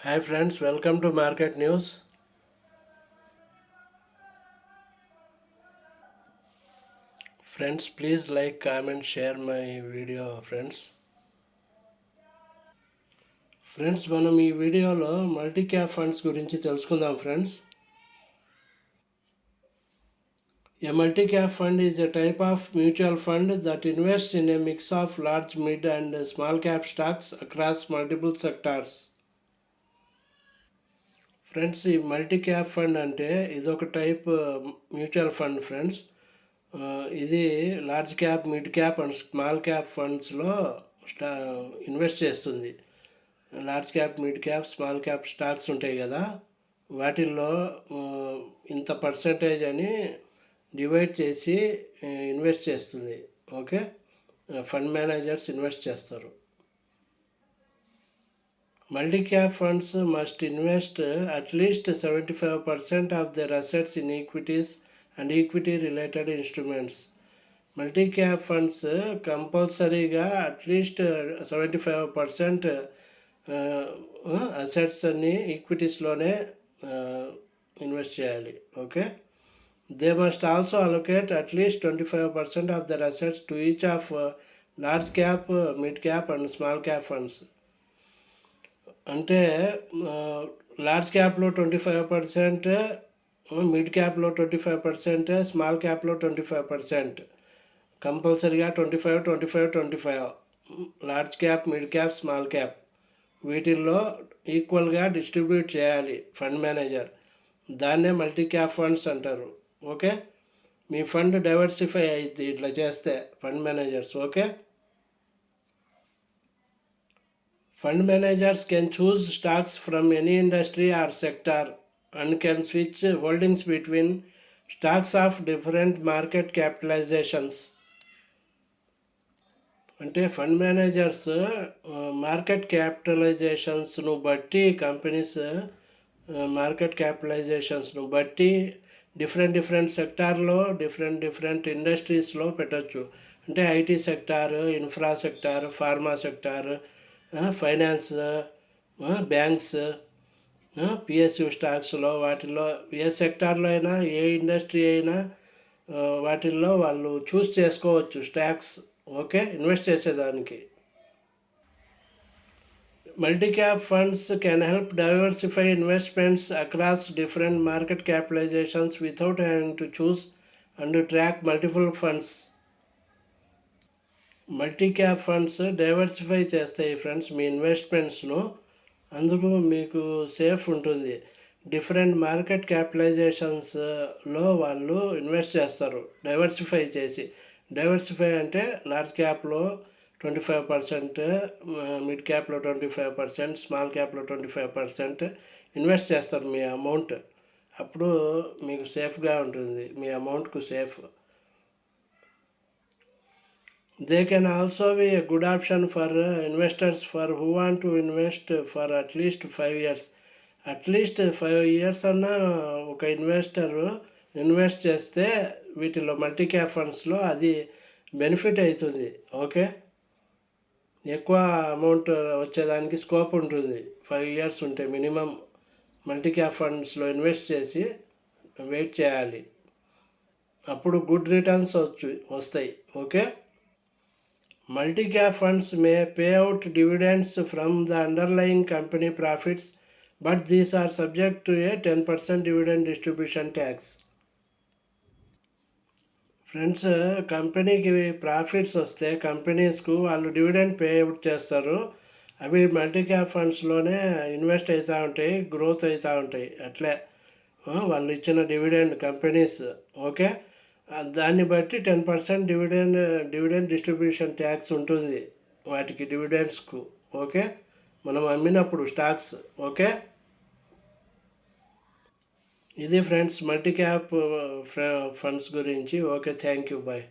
Hi friends, welcome to Market News. Friends, please like, comment, share my video friends. Friends మనం ఈ వీడియోలో multi cap funds గురించి తెలుసుకుందాం friends. A multi-cap fund is a type of mutual fund that invests in a mix of large, mid and small cap stocks across multiple sectors. Friends ఈ multi cap fund అంటే ఇదొక type mutual fund friends. ఇది large cap, mid cap and small cap ఫండ్స్లో invest చేస్తుంది. Large cap, mid cap, small cap stocks ఉంటాయి కదా, వాటిల్లో ఇంత పర్సంటేజ్ అని డివైడ్ చేసి ఇన్వెస్ట్ చేస్తుంది. ఓకే, ఫండ్ మేనేజర్స్ ఇన్వెస్ట్ చేస్తారు. Multi cap funds must invest at least 75% of their assets in equities and equity related instruments. Multi cap funds కంపల్సరీగా at least 75% assets అన్ని ఈక్విటీస్లోనే ఇన్వెస్ట్ చేయాలి. Okay, they must also allocate at least 25% of their assets to each of large cap, mid cap and small cap funds. అంటే large క్యాప్లో 25%, mid క్యాప్లో 25%, small క్యాప్లో 25%, కంపల్సరీగా 25, 25, 25 large cap, mid cap, small cap వీటిల్లో ఈక్వల్గా distribute చేయాలి fund manager. దాన్నే multi cap funds అంటారు. ఓకే, మీ ఫండ్ డైవర్సిఫై అయింది ఇట్లా చేస్తే fund managers. Okay, fund managers can choose stocks from any industry or sector and can switch holdings between stocks of different market capitalisations. అంటే fund managers market క్యాపిటలైజేషన్స్ను బట్టి, companies market క్యాపిటలైజేషన్స్ను బట్టి different సెక్టార్లో different ఇండస్ట్రీస్లో పెట్టచ్చు. అంటే IT sector, infra sector, pharma sector, finance, banks, PSU స్టాక్స్లో, వాటిల్లో ఏ సెక్టార్లో అయినా, ఏ ఇండస్ట్రీ అయినా వాటిల్లో వాళ్ళు చూస్ చేసుకోవచ్చు స్టాక్స్. ఓకే, ఇన్వెస్ట్ చేసేదానికి. Multi cap funds can help diversify investments across different market capitalisations without having to choose and track multiple funds. Multi cap funds diversify చేస్తాయి ఫ్రెండ్స్ మీ ఇన్వెస్ట్మెంట్స్ను. అందుకు మీకు సేఫ్ ఉంటుంది. డిఫరెంట్ మార్కెట్ క్యాపిటలైజేషన్స్లో వాళ్ళు invest చేస్తారు diversify చేసి. డైవర్సిఫై అంటే లార్జ్ క్యాప్లో 25%, మిడ్ క్యాప్లో 25%, స్మాల్ క్యాప్లో 25% ఇన్వెస్ట్ చేస్తారు మీ అమౌంట్. అప్పుడు మీకు సేఫ్గా ఉంటుంది, మీ అమౌంట్కు safe. They can also be a good option for investors for who want to invest for at least 5 years. At least 5 years అన్నా ఒక ఇన్వెస్టర్ ఇన్వెస్ట్ చేస్తే వీటిలో మల్టీ క్యాప్ ఫండ్స్లో అది బెనిఫిట్ అవుతుంది. ఓకే, ఎక్కువ అమౌంట్ వచ్చేదానికి స్కోప్ ఉంటుంది. 5 years ఉంటే మినిమం మల్టీ క్యాప్ ఫండ్స్లో ఇన్వెస్ట్ చేసి వెయిట్ చేయాలి, అప్పుడు గుడ్ రిటర్న్స్ వస్తాయి. Okay, multi cap funds may pay out dividends from the underlying company profits, but these are subject to a 10% dividend distribution tax. Friends, కంపెనీకి profits వస్తే కంపెనీస్కు వాళ్ళు dividend pay out చేస్తారు. అవి మల్టీ క్యాప్ ఫండ్స్లోనే ఇన్వెస్ట్ అవుతూ ఉంటాయి, growth అవుతూ ఉంటాయి. అట్లే వాళ్ళు ఇచ్చిన డివిడెండ్ కంపెనీస్. ఓకే, దాన్ని బట్టి 10% డివిడెండ్ డిస్ట్రిబ్యూషన్ ట్యాక్స్ ఉంటుంది వాటికి, డివిడెండ్స్కు. ఓకే, మనం అమ్మినప్పుడు స్టాక్స్. ఓకే, ఇది ఫ్రెండ్స్ మల్టీ క్యాప్ ఫండ్స్ గురించి. Okay, thank you, bye.